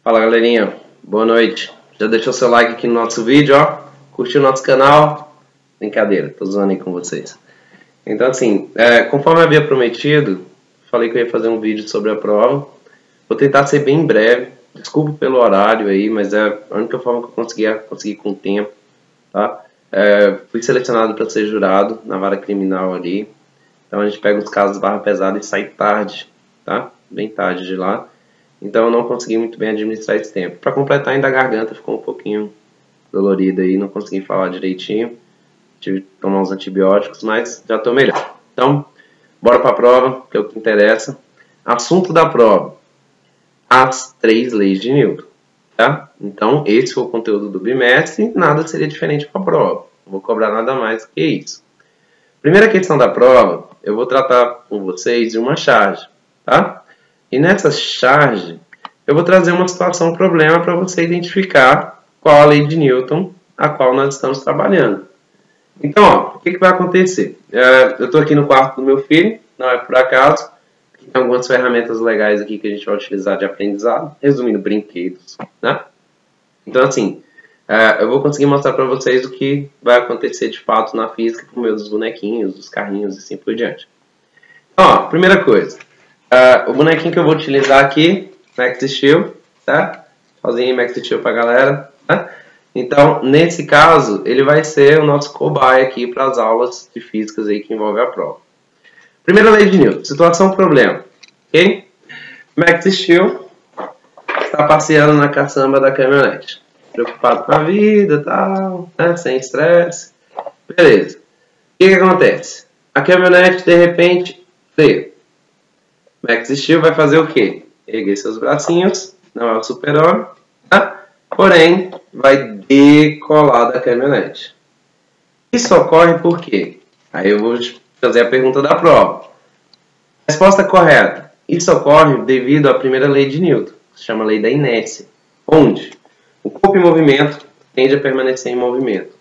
Fala galerinha, boa noite. Já deixou seu like aqui no nosso vídeo, ó? Curtiu o nosso canal? Brincadeira, tô zoando aí com vocês. Então assim, conforme eu havia prometido, falei que eu ia fazer um vídeo sobre a prova. Vou tentar ser bem breve, desculpe pelo horário aí, mas é a única forma que eu consegui com o tempo, tá? Fui selecionado para ser jurado na vara criminal ali. Então a gente pega os casos barra pesada e sai tarde, tá? Bem tarde de lá. Então eu não consegui muito bem administrar esse tempo. Para completar, ainda a garganta ficou um pouquinho dolorida aí, não consegui falar direitinho. Tive que tomar uns antibióticos, mas já estou melhor. Então, bora para a prova, que é o que interessa. Assunto da prova: as 3 leis de Newton, tá? Então, esse foi o conteúdo do bimestre, nada seria diferente para a prova. Não vou cobrar nada mais que isso. Primeira questão da prova, eu vou tratar com vocês de uma charge, tá? E nessa charge, eu vou trazer uma situação, um problema para você identificar qual a lei de Newton a qual nós estamos trabalhando. Então, ó, o que vai acontecer? Eu estou aqui no quarto do meu filho, não é por acaso. Tem algumas ferramentas legais aqui que a gente vai utilizar de aprendizado, resumindo, brinquedos, né? Então, assim, eu vou conseguir mostrar para vocês o que vai acontecer de fato na física por meio dos bonequinhos, dos carrinhos e assim por diante. Então, ó, primeira coisa, o bonequinho que eu vou utilizar aqui, Max Steel, tá? Sozinho Max Steel pra galera, tá? Então, nesse caso, ele vai ser o nosso cobaia aqui para as aulas de físicas aí que envolvem a prova. Primeira lei de Newton, situação problema, ok? Max Steel está passeando na caçamba da caminhonete, preocupado com a vida e tal, né? Sem estresse, beleza. O que acontece? A caminhonete, de repente, freia. Max Steel vai fazer o quê? Erguer seus bracinhos, não é o super-homem, tá? Porém, vai decolar da caminhonete. Isso ocorre por quê? Aí eu vou fazer a pergunta da prova. Resposta correta. Isso ocorre devido à primeira lei de Newton, que se chama lei da inércia, onde o corpo em movimento tende a permanecer em movimento.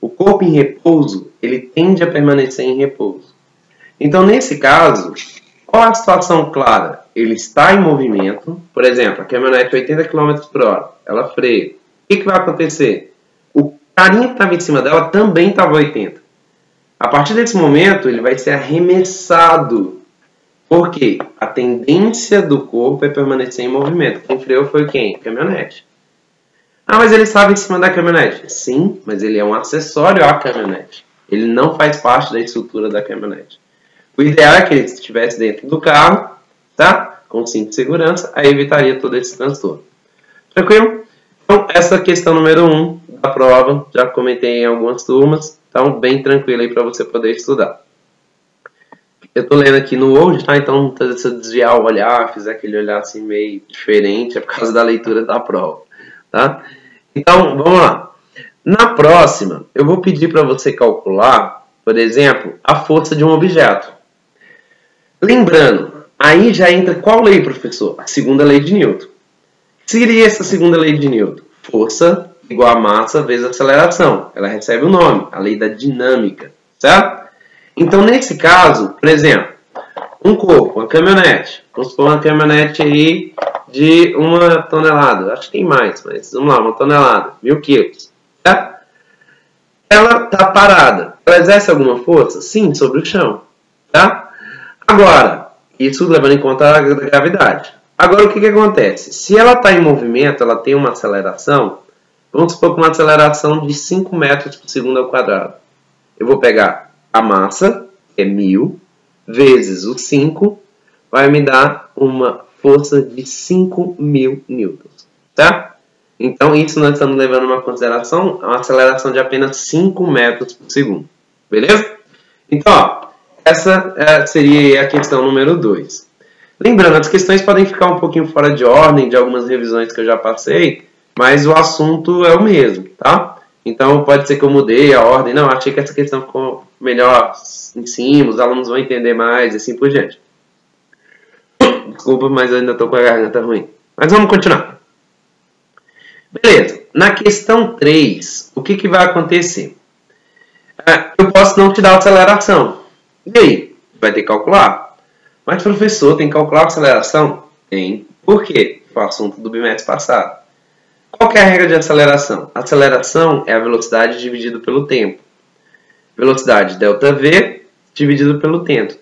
O corpo em repouso, ele tende a permanecer em repouso. Então, nesse caso, qual a situação clara? Ele está em movimento, por exemplo, a caminhonete 80 km por hora, ela freia. O que vai acontecer? O carinha que estava em cima dela também estava 80. A partir desse momento, ele vai ser arremessado. Por quê? A tendência do corpo é permanecer em movimento. Quem freou foi quem? A caminhonete. Ah, mas ele estava em cima da caminhonete. Sim, mas ele é um acessório à caminhonete. Ele não faz parte da estrutura da caminhonete. O ideal é que ele estivesse dentro do carro, tá? Com cinto de segurança, aí evitaria todo esse transtorno. Tranquilo? Então, essa questão número 1 da prova, já comentei em algumas turmas, então bem tranquilo aí para você poder estudar. Eu estou lendo aqui no Word, tá? Então, se eu desviar o olhar, fizer aquele olhar assim meio diferente, é por causa da leitura da prova, tá? Então, vamos lá. Na próxima, eu vou pedir para você calcular, por exemplo, a força de um objeto. Lembrando, aí já entra qual lei, professor? A segunda lei de Newton. O que seria essa segunda lei de Newton? Força igual a massa vezes aceleração. Ela recebe o nome, a lei da dinâmica, certo? Então, nesse caso, por exemplo, um corpo, uma caminhonete. Vamos supor uma caminhonete aí de 1 tonelada. Acho que tem mais, mas vamos lá, 1 tonelada, 1000 quilos, certo? Ela está parada. Ela exerce alguma força? Sim, sobre o chão, tá? Agora, isso levando em conta a gravidade. Agora, o que acontece? Se ela está em movimento, ela tem uma aceleração, vamos supor que uma aceleração de 5 metros por segundo ao quadrado. Eu vou pegar a massa, que é 1000, vezes o 5, vai me dar uma força de 5.000 newtons, tá? Então, isso nós estamos levando uma consideração, uma aceleração de apenas 5 metros por segundo. Beleza? Então, ó, essa seria a questão número 2. Lembrando, as questões podem ficar um pouquinho fora de ordem de algumas revisões que eu já passei, mas o assunto é o mesmo, tá? Então, pode ser que eu mudei a ordem. Não, achei que essa questão ficou melhor em cima, os alunos vão entender mais e assim por diante. Desculpa, mas eu ainda estou com a garganta ruim. Mas vamos continuar. Beleza. Na questão 3, o que vai acontecer? Eu posso não te dar aceleração. E aí? Vai ter que calcular? Mas, professor, tem que calcular a aceleração? Tem. Por quê? foi o assunto do bimestre passado. Qual que é a regra de aceleração? Aceleração é a velocidade dividida pelo tempo. Velocidade ΔV dividido pelo tempo.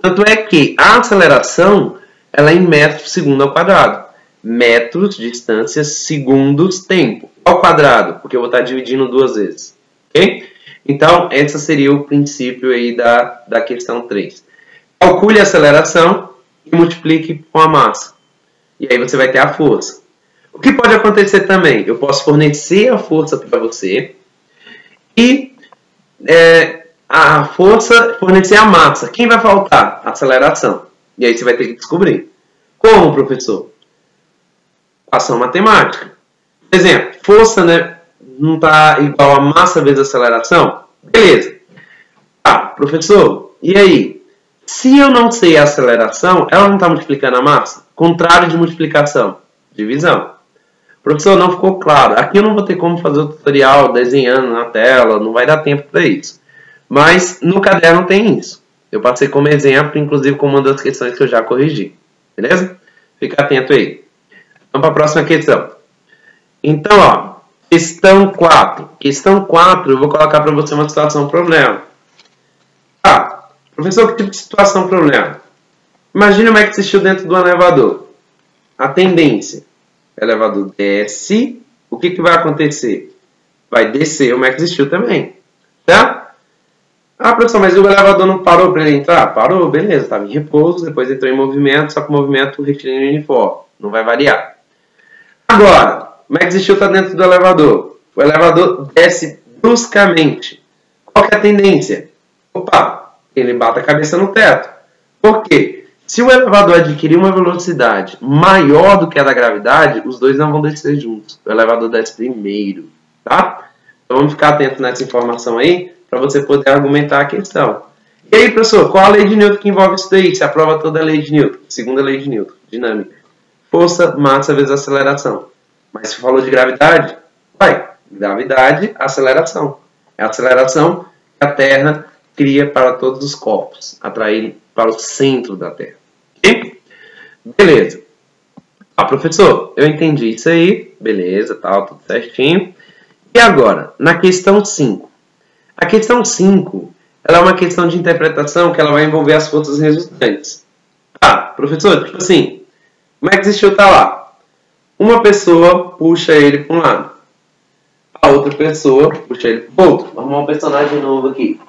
Tanto é que a aceleração ela é em metros por segundo ao quadrado. Metros, distância, segundos, tempo. Ao quadrado, porque eu vou estar dividindo duas vezes. Ok? Então, esse seria o princípio aí da questão 3. Calcule a aceleração e multiplique com a massa. E aí você vai ter a força. O que pode acontecer também? Eu posso fornecer a força para você e a força fornecer a massa. Quem vai faltar? A aceleração. E aí você vai ter que descobrir. Como, professor? Equação matemática. Por exemplo, força, né, não está igual a massa vezes aceleração? Beleza. Professor, e aí? Se eu não sei a aceleração, ela não está multiplicando a massa? Contrário de multiplicação, divisão. Professor, não ficou claro. Aqui eu não vou ter como fazer o tutorial desenhando na tela, não vai dar tempo para isso. Mas no caderno tem isso. Eu passei como exemplo, inclusive com uma das questões que eu já corrigi. Beleza? Fica atento aí. Vamos para a próxima questão. Então, ó, questão 4. Questão 4, eu vou colocar para você uma situação problema. Professor, que tipo de situação problema? Imagine o Max Steel dentro do elevador. A tendência. O elevador desce. O que vai acontecer? Vai descer o Max Steel também. Tá? Professor, mas o elevador não parou para ele entrar? Parou, beleza. Estava em repouso, depois entrou em movimento, só que o movimento retilíneo uniforme. Não vai variar. Agora, o Max Steel está dentro do elevador. O elevador desce bruscamente. Qual que é a tendência? Ele bate a cabeça no teto. Por quê? Se o elevador adquirir uma velocidade maior do que a da gravidade, os dois não vão descer juntos. O elevador desce primeiro. Tá? Então vamos ficar atento nessa informação aí, para você poder argumentar a questão. E aí, professor, qual a lei de Newton que envolve isso daí? Você aprova toda a lei de Newton. Segunda lei de Newton, dinâmica. Força, massa vezes aceleração. Mas se falou de gravidade, gravidade, aceleração. É a aceleração que a Terra cria para todos os corpos, atrair para o centro da Terra. Ok? Beleza. Professor, eu entendi isso aí. Beleza, tal, tudo certinho. E agora, na questão 5. A questão 5, ela é uma questão de interpretação que ela vai envolver as forças resultantes. Professor, tipo assim, como é que Max Steel está lá? Uma pessoa puxa ele para um lado. A outra pessoa puxa ele para o outro. Vamos arrumar um personagem novo aqui.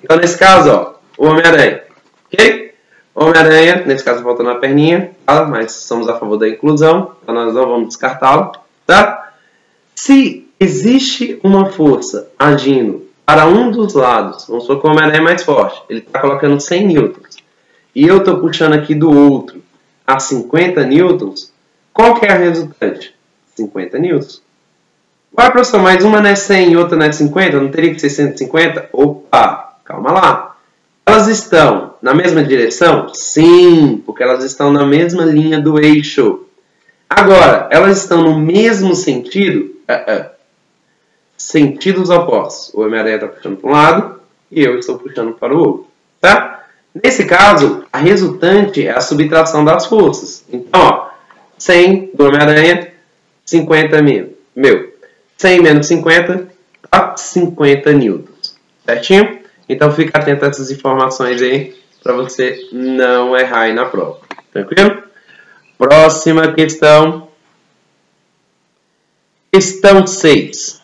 Então, nesse caso, ó, o Homem-Aranha. Ok? O Homem-Aranha, nesse caso, volta na perninha, tá? Mas somos a favor da inclusão, então nós não vamos descartá-lo, tá? Se existe uma força agindo para um dos lados, vamos supor que o Homem-Aranha é mais forte, ele está colocando 100 newtons, e eu estou puxando aqui do outro a 50 newtons, qual que é a resultante? 50 newtons. Professor, mas uma não é 100 e outra não é 50? Não teria que ser 150? Opa, calma lá. Elas estão na mesma direção? Sim, porque elas estão na mesma linha do eixo. Agora, elas estão no mesmo sentido? Sentidos opostos. O Homem-Aranha está puxando para um lado e eu estou puxando para o outro. Tá? Nesse caso, a resultante é a subtração das forças. Então, ó, 100 do Homem-Aranha, 50 meu. 100 menos 50 dá 50 newtons. Certinho? Então, fica atento a essas informações aí para você não errar aí na prova. Tranquilo? Próxima questão. Questão 6.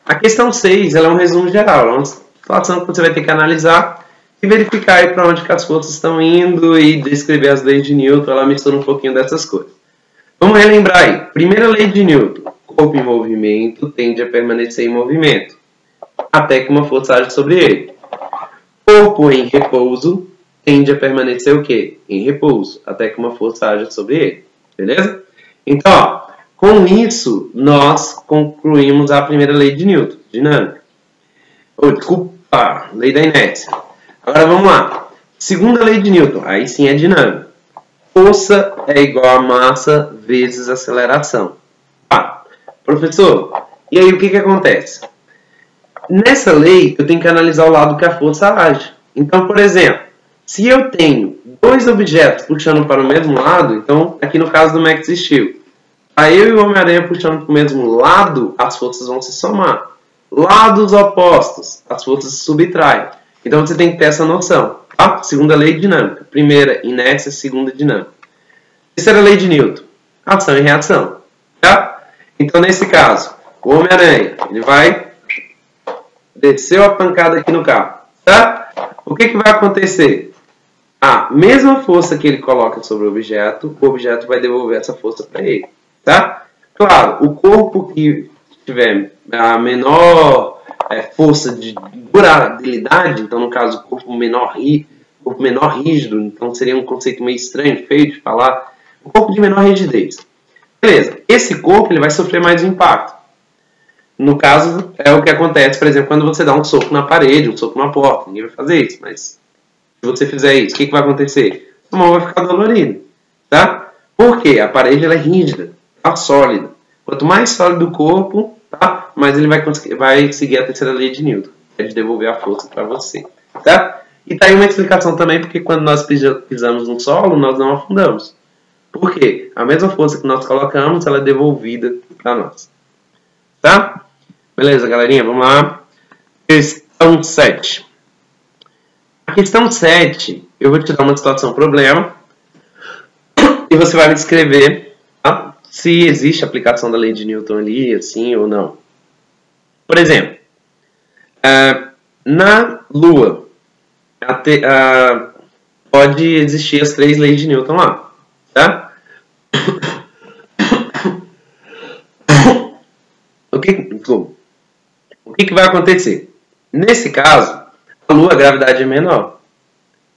A questão 6 ela é um resumo geral. É uma situação que você vai ter que analisar e verificar aí para onde que as forças estão indo e descrever as leis de Newton. Ela mistura um pouquinho dessas coisas. Vamos relembrar aí. Primeira lei de Newton. Corpo em movimento tende a permanecer em movimento até que uma força age sobre ele. Corpo em repouso tende a permanecer o quê? Em repouso até que uma força haja sobre ele. Beleza? Então, ó, com isso, nós concluímos a primeira lei de Newton, dinâmica. Desculpa, lei da inércia. Agora vamos lá. Segunda lei de Newton, aí sim é dinâmica. Força é igual a massa vezes aceleração. Professor, e aí o que acontece? Nessa lei, eu tenho que analisar o lado que a força age. Então, por exemplo, se eu tenho dois objetos puxando para o mesmo lado, então aqui no caso do Max Steel, aí eu e o Homem-Aranha puxando para o mesmo lado, as forças vão se somar. Lados opostos, as forças se subtraem. Então você tem que ter essa noção. Tá? Segunda lei de dinâmica. Primeira, inércia. Segunda, dinâmica. Terceira lei de Newton. Ação e reação. Tá? Então nesse caso, o Homem-Aranha, ele vai descer a pancada aqui no carro. Tá? O que vai acontecer? A mesma força que ele coloca sobre o objeto vai devolver essa força para ele. Tá? Claro, o corpo que tiver a menor força de durabilidade, então no caso o corpo menor rígido, então seria um conceito meio estranho, feio de falar, o corpo de menor rigidez. Beleza, esse corpo ele vai sofrer mais impacto. No caso, é o que acontece, por exemplo, quando você dá um soco na parede, um soco na porta, ninguém vai fazer isso, mas se você fizer isso, o que vai acontecer? A mão vai ficar dolorida, tá? Por quê? A parede ela é rígida, tá? Sólida. Quanto mais sólido o corpo, tá? Mais ele vai seguir a terceira lei de Newton, que é de devolver a força para você, tá? E tá aí uma explicação também porque quando nós pisamos no solo, nós não afundamos. Por quê? A mesma força que nós colocamos, ela é devolvida para nós. Tá? Beleza, galerinha, vamos lá. Questão 7. A questão 7, eu vou te dar uma situação problema e você vai me descrever, tá? Se existe aplicação da lei de Newton ali, assim ou não. Por exemplo, na Lua, pode existir as 3 leis de Newton lá, tá? O que vai acontecer? Nesse caso, a Lua, a gravidade é menor.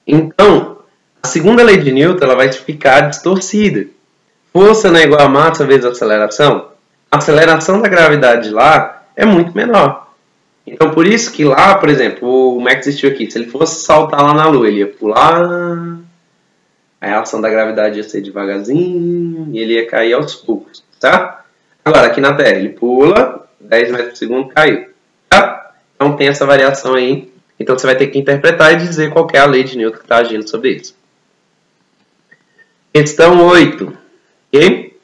Então, a segunda lei de Newton ela vai ficar distorcida. Força não é igual a massa vezes a aceleração. A aceleração da gravidade lá é muito menor. Então, por isso que lá, por exemplo, o Max Steel aqui, se ele fosse saltar lá na Lua, ele ia pular, a reação da gravidade ia ser devagarzinho e ele ia cair aos poucos, tá? Agora, aqui na Terra, ele pula, 10 metros por segundo, caiu, tá? Então, tem essa variação aí. Então, você vai ter que interpretar e dizer qual é a lei de Newton que está agindo sobre isso. Questão 8. Ok?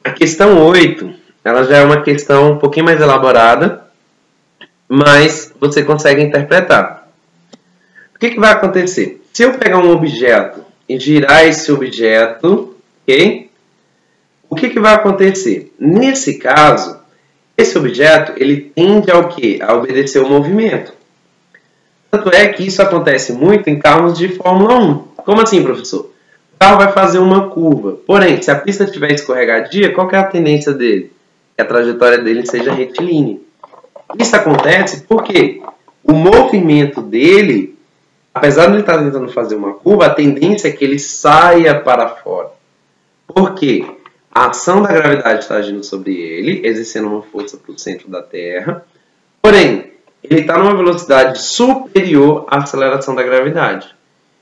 A questão 8, ela já é uma questão um pouquinho mais elaborada, mas você consegue interpretar. O que vai acontecer? Se eu pegar um objeto e girar esse objeto, ok? O que vai acontecer? Nesse caso, esse objeto ele tende ao quê? A obedecer o movimento. Tanto é que isso acontece muito em carros de Fórmula 1. Como assim, professor? O carro vai fazer uma curva. Porém, se a pista estiver escorregadia, qual que é a tendência dele? Que a trajetória dele seja retilínea. Isso acontece porque o movimento dele, apesar de ele estar tentando fazer uma curva, a tendência é que ele saia para fora. Por quê? A ação da gravidade está agindo sobre ele, exercendo uma força para o centro da Terra. Porém, ele está numa velocidade superior à aceleração da gravidade.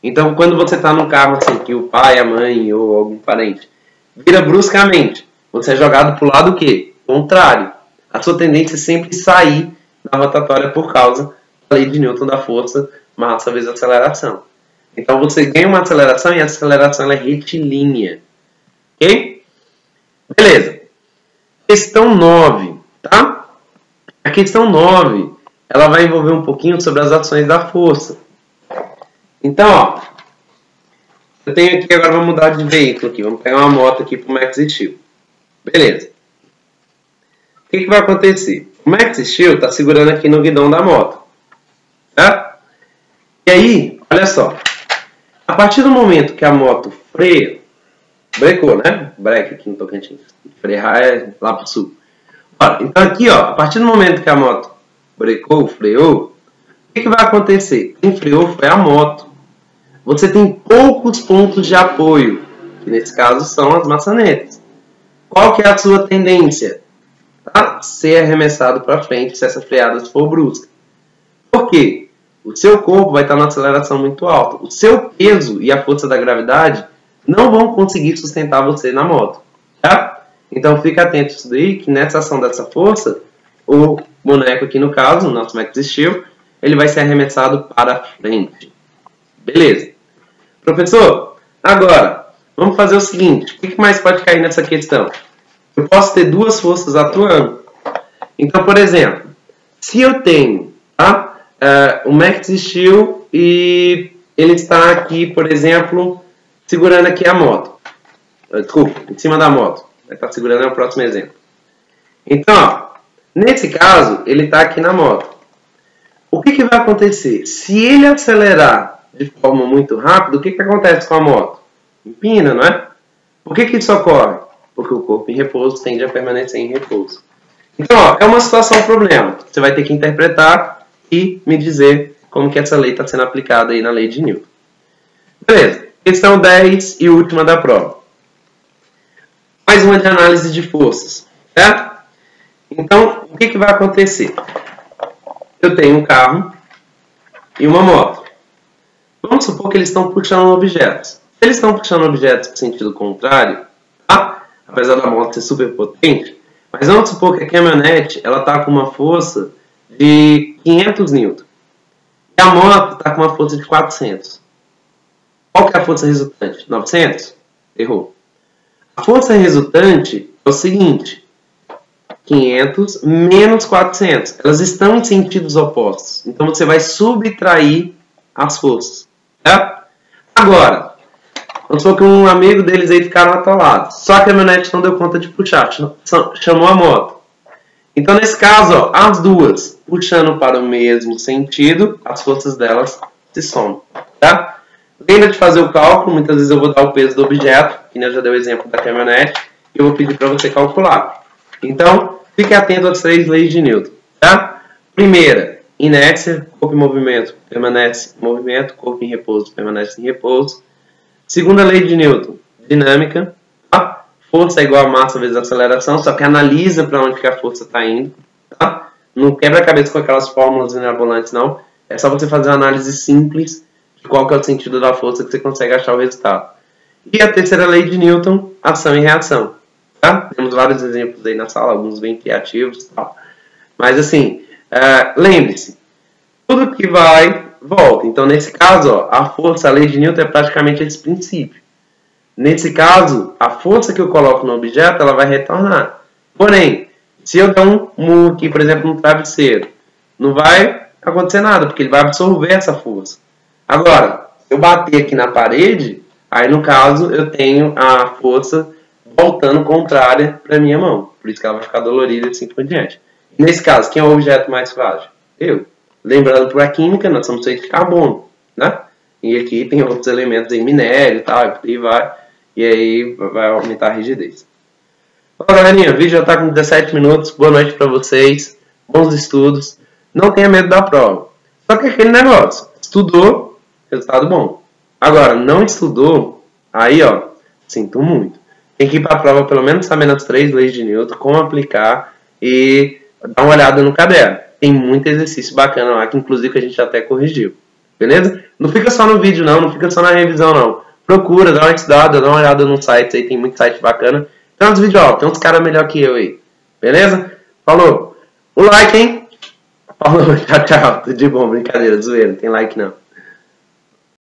Então, quando você está num carro assim, que o pai, a mãe ou algum parente vira bruscamente, você é jogado para o lado o quê? Contrário. A sua tendência é sempre sair da rotatória por causa da lei de Newton da força, massa vezes aceleração. Então, você ganha uma aceleração e a aceleração ela é retilínea. Ok? Beleza. Questão 9, tá? A questão 9, ela vai envolver um pouquinho sobre as ações da força. Então, ó, eu tenho aqui, agora vamos mudar de veículo aqui, vamos pegar uma moto aqui para o Max Steel. Beleza. O que vai acontecer? O Max Steel está segurando aqui no guidão da moto, tá? E aí, olha só, a partir do momento que a moto freia, brecou, né? Breque aqui no Tocantins. Frear é lá pro sul. Olha, então aqui, ó, a partir do momento que a moto brecou, freou, o que vai acontecer? Quem freou foi a moto. Você tem poucos pontos de apoio, que nesse caso são as maçanetas. Qual que é a sua tendência? Tá? Ser arremessado para frente se essa freada for brusca. Por quê? O seu corpo vai estar numa aceleração muito alta. O seu peso e a força da gravidade não vão conseguir sustentar você na moto. Tá? Então fica atento a isso daí, que nessa ação dessa força, o boneco aqui no caso, o nosso Max Steel, ele vai ser arremessado para frente. Beleza. Professor, agora, vamos fazer o seguinte. O que mais pode cair nessa questão? Eu posso ter duas forças atuando. Então, por exemplo, se eu tenho o Max Steel e ele está aqui, por exemplo, segurando aqui a moto. Desculpa, em cima da moto. Vai estar segurando o próximo exemplo. Então, ó, nesse caso, ele está aqui na moto. O que vai acontecer? Se ele acelerar de forma muito rápida, o que acontece com a moto? Empina, não é? Por que isso ocorre? Porque o corpo em repouso tende a permanecer em repouso. Então, ó, é uma situação problema. Você vai ter que interpretar e me dizer como que essa lei está sendo aplicada aí na lei de Newton. Beleza. Questão 10 e última da prova. Mais uma de análise de forças, certo? Então, o que vai acontecer? Eu tenho um carro e uma moto. Vamos supor que eles estão puxando objetos. Se eles estão puxando objetos no sentido contrário, tá? Apesar da moto ser super potente, mas vamos supor que a caminhonete está com uma força de 500 N. E a moto está com uma força de 400. Qual que é a força resultante? 900? Errou. A força resultante é o seguinte: 500 menos 400. Elas estão em sentidos opostos. Então você vai subtrair as forças. Certo? Agora, vamos supor que um amigo deles aí ficaram atolados. Só que a caminhonete não deu conta de puxar. Chamou a moto. Então nesse caso, ó, as duas puxando para o mesmo sentido, as forças delas se somam. Tá? Lembra de fazer o cálculo. Muitas vezes eu vou dar o peso do objeto, que eu já dei o exemplo da caminhonete, e eu vou pedir para você calcular. Então, fique atento às 3 leis de Newton. Tá? Primeira, inércia, corpo em movimento permanece em movimento, corpo em repouso permanece em repouso. Segunda lei de Newton, dinâmica. Tá? Força é igual a massa vezes aceleração, só que analisa para onde que a força está indo. Tá? Não quebra a cabeça com aquelas fórmulas mirabolantes, não. É só você fazer uma análise simples de qual que é o sentido da força que você consegue achar o resultado. E a terceira lei de Newton, ação e reação. Tá? Temos vários exemplos aí na sala, alguns bem criativos. Tal. Mas assim, lembre-se, tudo que vai, volta. Então nesse caso, ó, a força, a lei de Newton é praticamente esse princípio. Nesse caso, a força que eu coloco no objeto, ela vai retornar. Porém, se eu der um murro aqui, por exemplo, no travesseiro, não vai acontecer nada, porque ele vai absorver essa força. Agora, se eu bater aqui na parede, aí no caso eu tenho a força voltando contrária para a minha mão. Por isso que ela vai ficar dolorida e assim por diante. Nesse caso, quem é o objeto mais frágil? Eu. Lembrando, para a química, nós somos feitos de carbono, né? E aqui tem outros elementos em minério e tal, e vai. E aí vai aumentar a rigidez. Bom, galerinha, o vídeo já está com 17 minutos. Boa noite para vocês. Bons estudos. Não tenha medo da prova. Só que aquele negócio. Estudou, resultado bom. Agora, não estudou, aí ó, sinto muito. Tem que ir para a prova pelo menos sabendo as 3 leis de Newton, como aplicar e dar uma olhada no caderno. Tem muito exercício bacana lá, que inclusive a gente até corrigiu. Beleza? Não fica só no vídeo não fica só na revisão não. Procura, dá uma estudada, dá uma olhada nos sites aí, tem muito site bacana. Então nos vídeos, ó, tem uns caras melhor que eu aí. Beleza? Falou! O like, hein? Falou, tchau, tchau. Tudo de bom, brincadeira, zoeira, não tem like não.